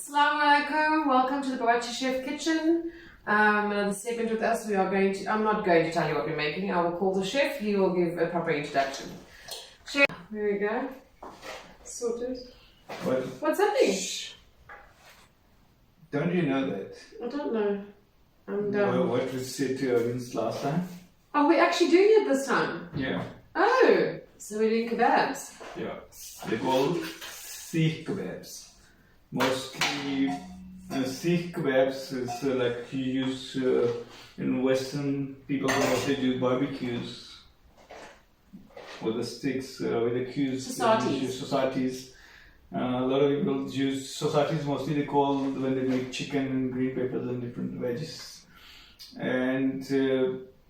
Assalamu alaikum, welcome to the Bawarchi Chef kitchen. Another segment with us. I'm not going to tell you what we're making. I will call the chef, he will give a proper introduction. Chef, there we go. Sorted. What's happening? Don't you know that? I don't know. I'm done. What we said to your audience last time? Oh, we're actually doing it this time? Yeah. Oh, so we're doing kebabs. Yeah. They're called Seekh Kebabs. Mostly, Seekh Kebabs is like you use in Western people who also do barbecues with the sticks, with the cues. Societies. A lot of people use societies, mostly they call when they make chicken and green peppers and different veggies. And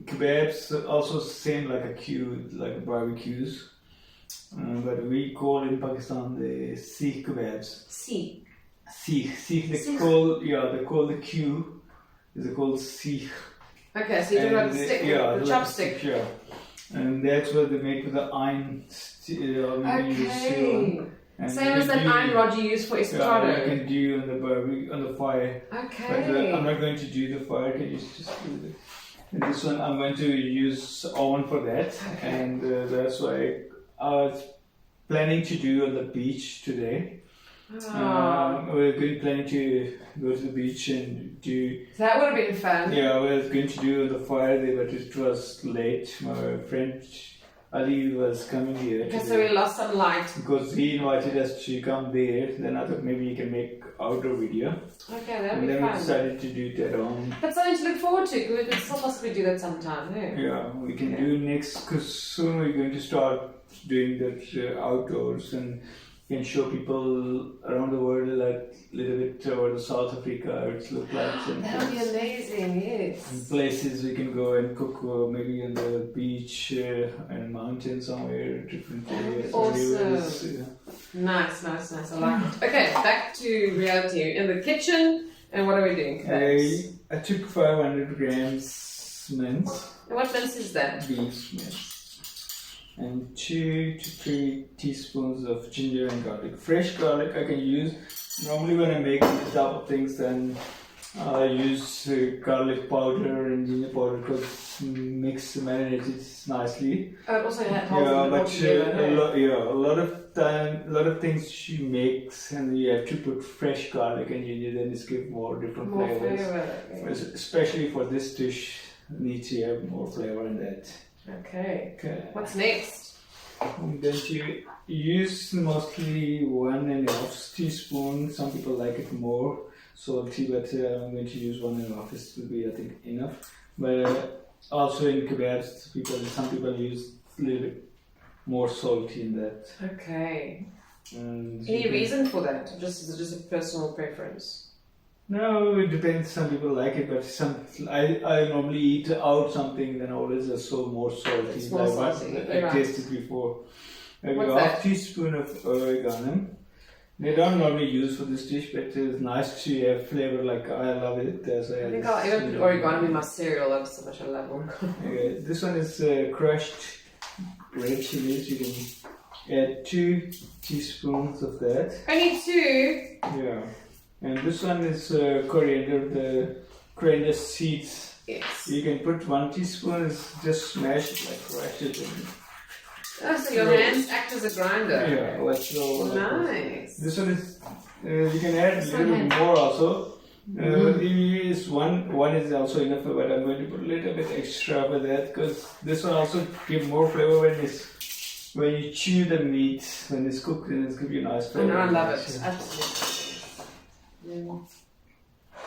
kebabs also same like a cue, like barbecues. But we call in Pakistan the Seekh Kebabs. Seekh. They call the cue is called Seekh. Okay, so you do like the stick, the chopstick. Yeah. And that's what they make with the iron. Okay. Same as that iron rod you use for escotado. Yeah, you can do on the fire. Okay. But I'm not going to do the fire. Can you just do it? And this one I'm going to use oven for that, and that's why I was planning to do on the beach today. We're planning to go to the beach and do. That would have been fun. Yeah, we were going to do on the fire there, but it was late. My friend Ali was coming here. Okay, so we lost some light. Because he invited us to come there, then I thought maybe you can make outdoor video. Okay, that'd be fun. And then we decided to do it at home. That's something to look forward to, because we could still possibly do that sometime, Yeah, we can do next, because soon we're going to start doing that outdoors and can show people around the world like a little bit over the South Africa, it looks like. That would be amazing, yes. And places we can go and cook, maybe on the beach and mountain somewhere, different areas. Awesome. Nice. I like it. Okay, back to reality. In the kitchen, and what are we doing? I took 500 grams mince. And what mince is that? Beef mince. And 2 to 3 teaspoons of ginger and garlic. Fresh garlic I can use. Normally when I make these type of things, then I use garlic powder and ginger powder because marinates it nicely. It also helps a lot of things you make, and you have to put fresh garlic and ginger, then it's give more different flavors. Especially for this dish, need to have more flavor in that. Okay. What's next? I'm going to use mostly 1.5 teaspoon. Some people like it more salty, but I'm going to use 1.5. This will be, I think, enough. But also in kebabs, some people use a little bit more salty in that. Okay. And any reason for that? Just a personal preference? No, it depends. Some people like it, but I normally eat out something, then always so more salty. It's more salty. I tasted before. Maybe What's half teaspoon of oregano. They don't normally use for this dish, but it's nice to have flavor. Like I love it. I think I'll even put oregano in my cereal. That's so much I love oregano. Okay, this one is crushed red chilies. You can add 2 teaspoons of that. Only 2. Yeah. And this one is Coriander Seeds. Yes. You can put 1 teaspoon, is just smash it, like crush it. So your hands act as a grinder. Yeah, let's go. Nice. This one is, you can add a little bit more also. One is also enough, but I'm going to put a little bit extra for that, because this one also gives more flavor when you chew the meat, when it's cooked, and it's give you a nice flavor. I love it, absolutely.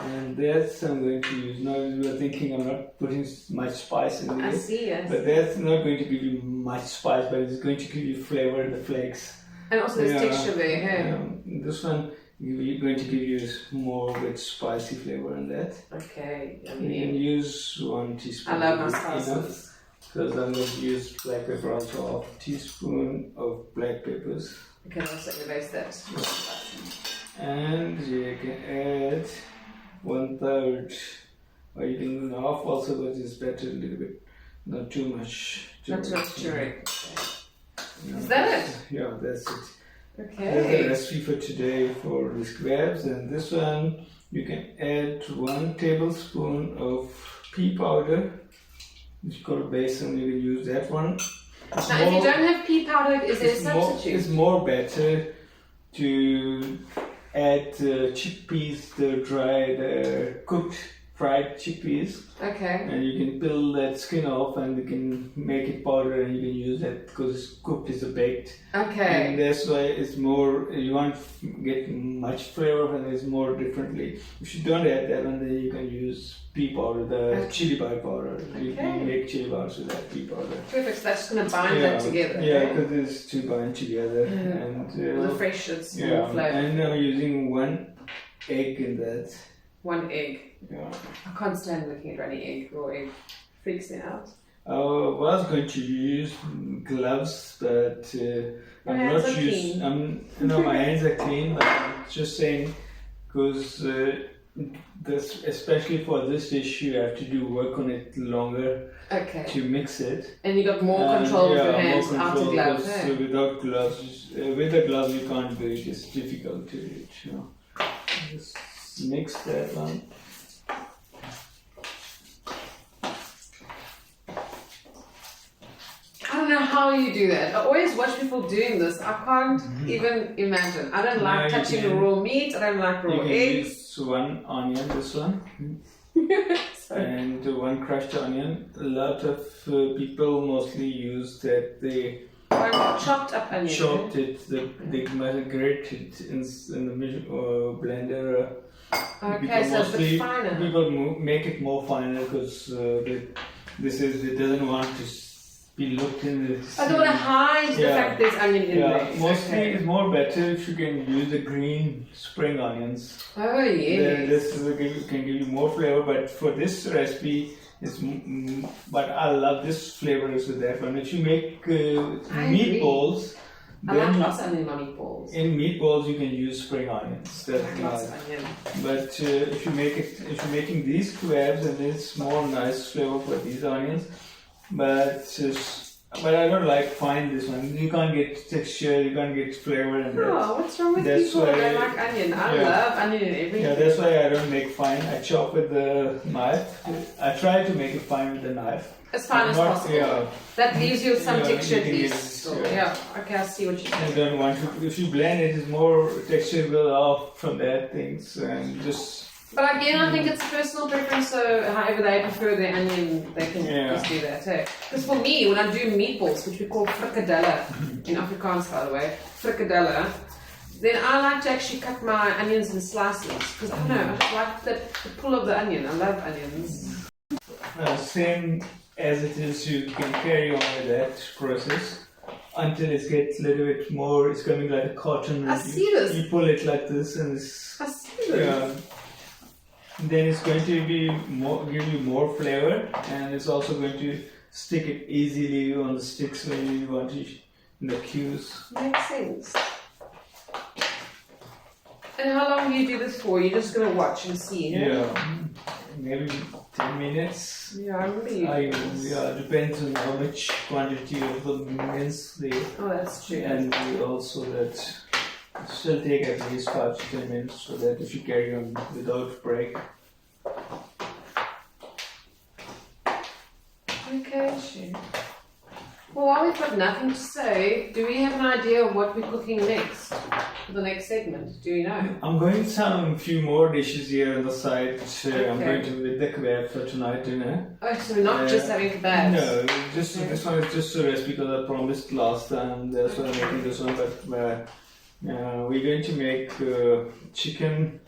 And that's I'm going to use. Now you are thinking I'm not putting much spice in there. I see. But that's not going to give you much spice, but it's going to give you flavor in the flakes. And also there's texture there. This one is going to give you more with spicy flavor in that. Okay. You can use 1 teaspoon. I love my spices. Because I'm going to use black pepper also, 1 teaspoon of black peppers. Okay, I'll second that. And you can add 1/3, or you can do half also, but it's better a little bit, not too much. Not too much Tumeric. Is that it? Yeah, that's it. There's Okay. the recipe for today for these kebabs, and this one you can add 1 tablespoon of pea powder. It's called basin. You can use that one. Now, if you don't have pea powder, is there a substitute? It's more better to add chickpeas, the dried, cooked fried chickpeas, Okay. and you can peel that skin off, and you can make it powder, and you can use that because it's cooked, it's a baked. Okay. And that's why it's more, you won't get much flavor, and it's more differently. If you don't add that one, then you can use pea powder, the chili powder. You can make chili powders with that pea powder. Perfect. So that's going to bind that together. Yeah, okay? because it's to bind together. And the fresh it's more yeah, flavor. and I'm using 1 egg in that. 1 egg. Yeah. I can't stand looking at runny egg, raw egg. Freaks me out. I was going to use gloves, but I'm hands not are using. clean. My hands are clean, but I'm just saying because this, especially for this dish, you have to do work on it longer Okay. to mix it. And you got more control with your hands more out of control, gloves. because, Eh? without gloves, with the gloves you can't do it. It's difficult to do it. Just mix that one. I don't know how you do that. I always watch people doing this. I can't even imagine. I don't like No, you touching can- raw meat. I don't like raw You can eggs. use 1 onion, this one. Sorry. And 1 crushed onion. A lot of people mostly use that they One chopped up onion. chopped it, they might grate it in the blender. Okay, so it's a bit finer. People make it more finer because it doesn't want to be looked in the. I don't want to hide the fact there's onion in Yeah, there. mostly Okay. it's more better if you can use the green spring onions. Oh, yes. This can give you more flavor, but for this recipe, but I love this flavor with that one. If you make meatballs, I like then lots of onion on meatballs. in meatballs you can use spring onions. I That's like lots nice. of onion. But if you're making these kebabs, and it's more nice flavor for these onions. But I don't find this one. You can't get texture, you can't get flavor in that. Oh, what's wrong with That's people that why- don't like onion? I yeah. love onion in everything. Yeah, that's why I don't make fine. I chop with the knife. I try to make it fine with the knife. As fine as Not- possible. Yeah, That leaves you some Yeah, texture at you can least. get- So, yeah. yeah. Okay, I see what you're I saying. don't want to. If you blend it, it's more texture will off from that things, and just But again, I think it's personal preference, so however they prefer their onion, they can Yeah. just do that too. Because for me, when I do meatballs, which we call frikadelle, in Afrikaans by the way, frikadelle, then I like to actually cut my onions in slices. Because I don't know, I just like the pull of the onion. I love onions. same as it is. You can carry on with that process until it gets a little bit more. It's coming like a cotton. I and see this. You pull it like this, and it's I see them. yeah. Then it's going to be more, give you more flavor, and it's also going to stick it easily on the sticks when you want to in the cues. Makes sense. And how long do you do this for? You're just going to watch and see, Yeah, maybe 10 minutes. Yeah, I remember you. Depends on how much quantity of the mince they, Oh, that's true. and also that it still take at least 5 to 10 minutes, so that if you carry on without break. Okay, sure. Well, while we've got nothing to say, do we have an idea of what we're cooking next? For the next segment, do we know? I'm going to some few more dishes here on the side. I'm Okay. going to with the kebab for tonight dinner. Oh, so we're not just having kebabs? No, just Okay. this one is just a recipe because I promised last time. That's why I'm making this one. But we're going to make chicken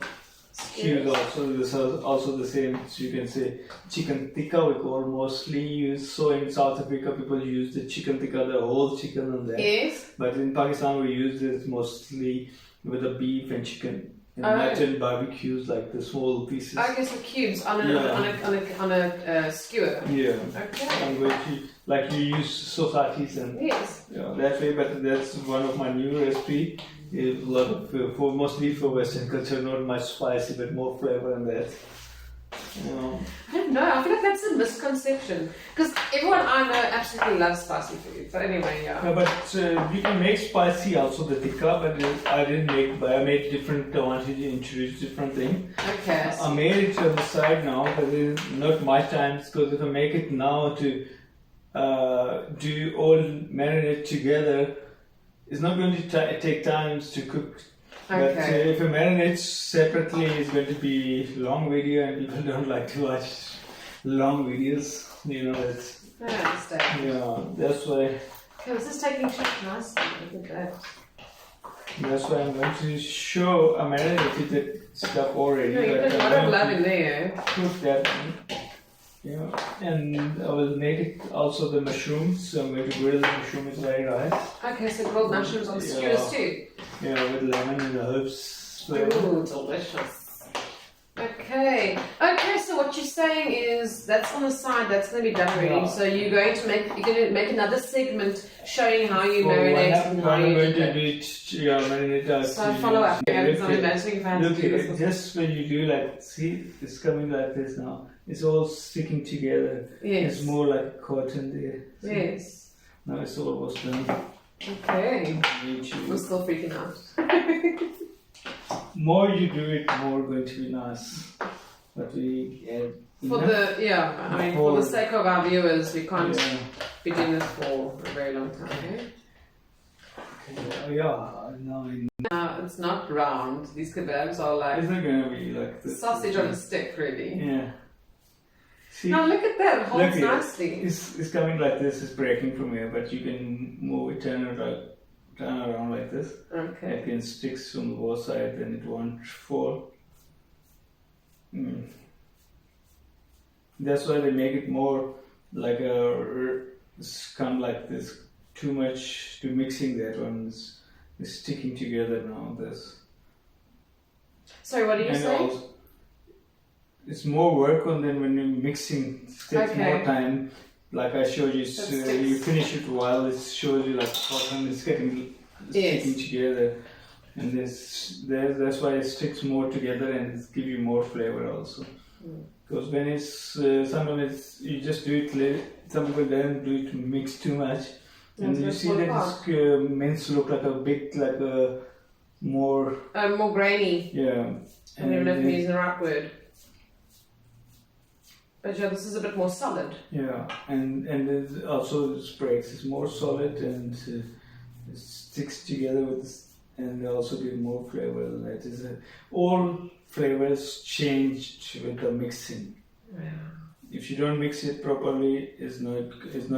cubes also. This is also the same. So you can say chicken tikka. We call mostly use. So in South Africa, people use the chicken tikka, the whole chicken on that. Yes. But in Pakistan, we use it mostly with the beef and chicken. And Oh. not in barbecues like the small pieces. I guess the cubes on a, Yeah. on a skewer. Yeah. Okay. I'm going to, like you use sosatis and Yes. that way, but that's one of my new recipe. A lot of, mostly for Western culture, not much spicy, but more flavor in that. I don't know. I feel like that's a misconception because everyone I know absolutely loves spicy food. But anyway, yeah. No, but you can make spicy also the tikka, but I didn't make. But I made different. I wanted to introduce different thing. Okay. I made it on the side now, but it's not my time because if I make it now to do all marinate together, it's not going to take time to cook. Okay. But if you marinate separately, it's going to be long video, and people don't like to watch long videos. You know, it's I understand. yeah. That's why. Okay, this is taking shape nicely. Look at that. That's why I'm going to show. I marinated stuff already. No, you but put a I'm lot of going love to in there. cook that. Yeah, and I will make it also the mushrooms. So I'm going to grill the mushrooms very nice. Okay, so grilled mushrooms on skewers too. Yeah, with lemon and herbs. Ooh, delicious. Okay. Okay, so what you're saying is that's on the side, that's going to be done already. Yeah. So you're going to make another segment showing how you marinate and how you do it. Marinate. So follow up. Yeah, I'm imagining if I had to look, do this. just when you do like, see, it's coming like this now. It's all sticking together. Yes. It's more like cotton there. See? Yes. Now it's almost done. Okay. I'm still freaking out. More you do it, more going to be nice. But we add For enough. I mean, for the sake of our viewers, we can't be doing this for a very long time. Okay? It's not round. These kebabs are like It's not gonna be like this. sausage on a stick, really. Yeah. See, Now look at that. It holds look, nicely. it's coming like this. It's breaking from here, but you can move it, turn around like this. Okay. It can stick from both sides, then it won't fall. That's why they make it more like it's kind of like this. Too much to mixing that one is sticking together now. This. Sorry, what are you saying? It's more work on than when you're mixing. It takes more time. Like I showed you, you finish it while it shows you like cotton is getting sticking together, and that's why it sticks more together and it gives you more flavor also. Because when it's sometimes you just do it. Some people don't do it to mix too much, and you see that this mince look like a bit like a more grainy. Yeah. I don't even know if I'm using the right word. But yeah, this is a bit more solid. Yeah, and it also breaks. It's more solid and it sticks together with this, and also gives more flavor. That is all flavors changed with the mixing. Yeah. If you don't mix it properly, it's not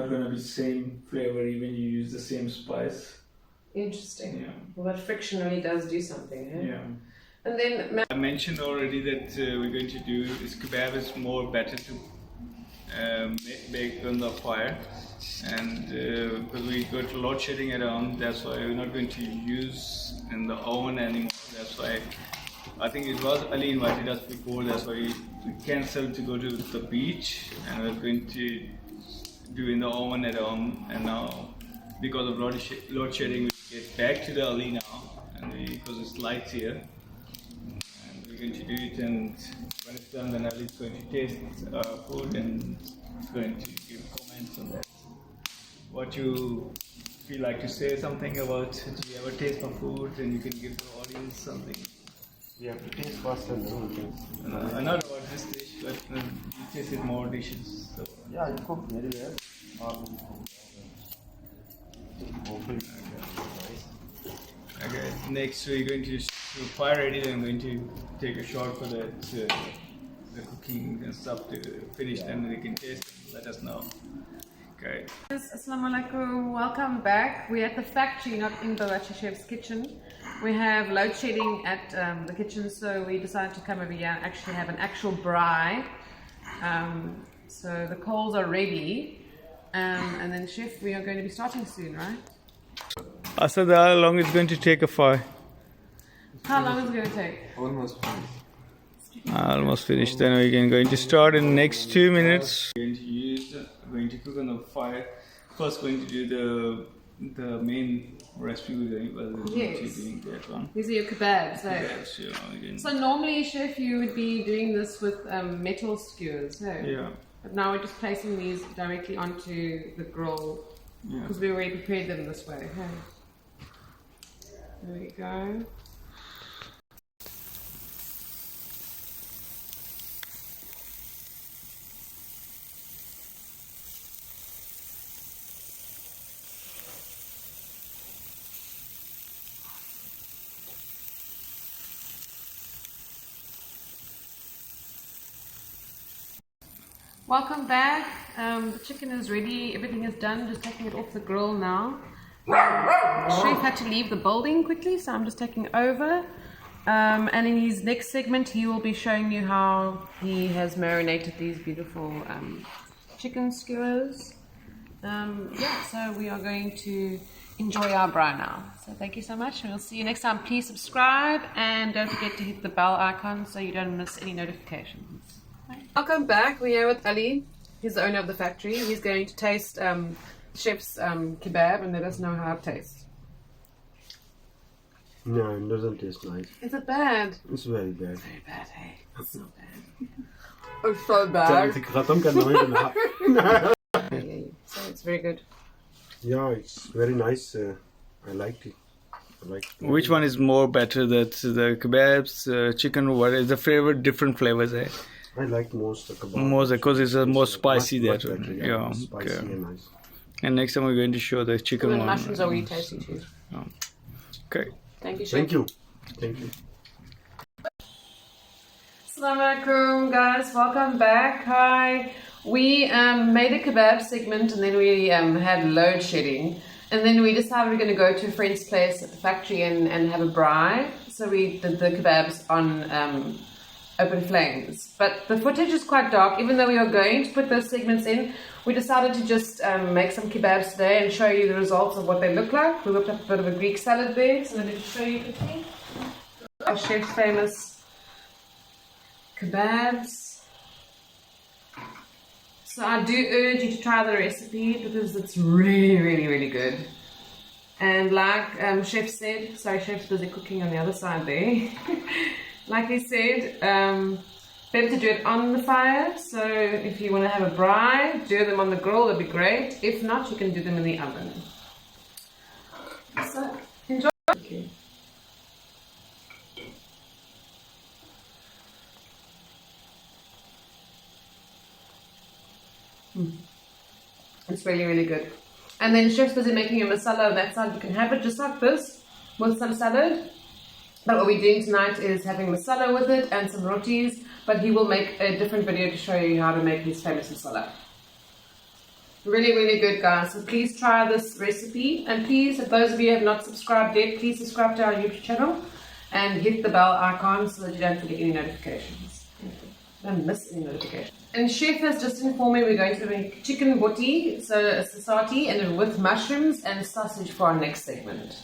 going to be same flavor even you use the same spice. Interesting. Yeah. Well, that friction really does do something. Eh? Yeah. And then I mentioned already that we're going to do this kebab is more better to bake on the fire, and because we got load shedding around, that's why we're not going to use in the oven anymore. That's why I think it was Ali invited us before. That's why we cancelled to go to the beach, and we're going to do in the oven at home. And now because of load shedding, we get back to the Ali now, and because it's light here. Going to do it, and when it's done, then Ali is going to taste food and going to give comments on that. What you feel like to say something about? Do you ever taste my food, and you can give the audience something? You have to taste first and then you taste. Not about this dish, but you tasted more dishes. So. Yeah, you cook very well. Hopefully, Okay, next we're going to fire ready, then I'm going to take a shot for that the cooking and stuff to finish, then we can taste and let us know. Okay. Assalamu alaikum, welcome back. We're at the factory, not in Bawarchi Chef's kitchen. We have load shedding at the kitchen, so we decided to come over here and actually have an actual braai. So the coals are ready, and then chef, we are going to be starting soon, right? Asad, how long is going to take a fire? How long is it going to take? almost finished. Almost finished. Then we're going to start in the next 2 minutes. We're going to cook on the fire. First, going to do the the main recipe we're doing was Yes. doing that one. These are your kebabs, eh? Yes, you know, again. So normally, chef, you would be doing this with metal skewers, eh? Yeah. But now we're just placing these directly onto the grill Yeah. because we already prepared them this way, hey? There we go. Welcome back. The chicken is ready. Everything is done. Just taking it off the grill now. Chef had to leave the building quickly, so I'm just taking over. And in his next segment, he will be showing you how he has marinated these beautiful chicken skewers. Yeah, so we are going to enjoy our braai now. So thank you so much, and we'll see you next time. Please subscribe and don't forget to hit the bell icon so you don't miss any notifications. Welcome back. We're here with Ali. He's the owner of the factory. He's going to taste chef's kebab and let us know how it tastes. No, it doesn't taste nice. Is it bad? It's very bad. Very bad, hey? It's so bad. It's so bad. So it's very good. Yeah, it's very nice. I liked it. Which one is more better? That's the kebabs, chicken. What is the favorite? Different flavors, eh? I like most the kebab. Most because it's more spicy much that better, one. yeah. Yeah. Spicy Okay. and nice. And next time we're going to show the chicken The one. mushrooms are really tasty too. Okay. Thank you, chef. Thank you. Thank you. Assalamu alaikum, guys. Welcome back. Hi. We made a kebab segment and then we had load shedding. And then we decided we're going to go to a friend's place at the factory and have a braai. So we did the kebabs on open flames. But the footage is quite dark. Even though we are going to put those segments in, we decided to just make some kebabs today and show you the results of what they look like. We whipped up a bit of a Greek salad there, so let me just show you quickly. Our chef's famous kebabs. So I do urge you to try the recipe because it's really, really, really good. And like chef said, sorry, chef's busy cooking on the other side there. Like he said, better to do it on the fire. So if you want to have a braai, do them on the grill, that'd be great. If not, you can do them in the oven. So enjoy. Thank you. It's really, really good. And then chef's busy making a masala on that side. You can have it just like this with some salad. But what we're doing tonight is having masala with it and some rotis. But he will make a different video to show you how to make his famous masala. Really, really good, guys. So please try this recipe. And please, if those of you who have not subscribed yet, please subscribe to our YouTube channel. And hit the bell icon so that you don't forget any notifications. Don't miss any notifications. And chef has just informed me we're going to make chicken boti, so a sasati, and with mushrooms and sausage for our next segment.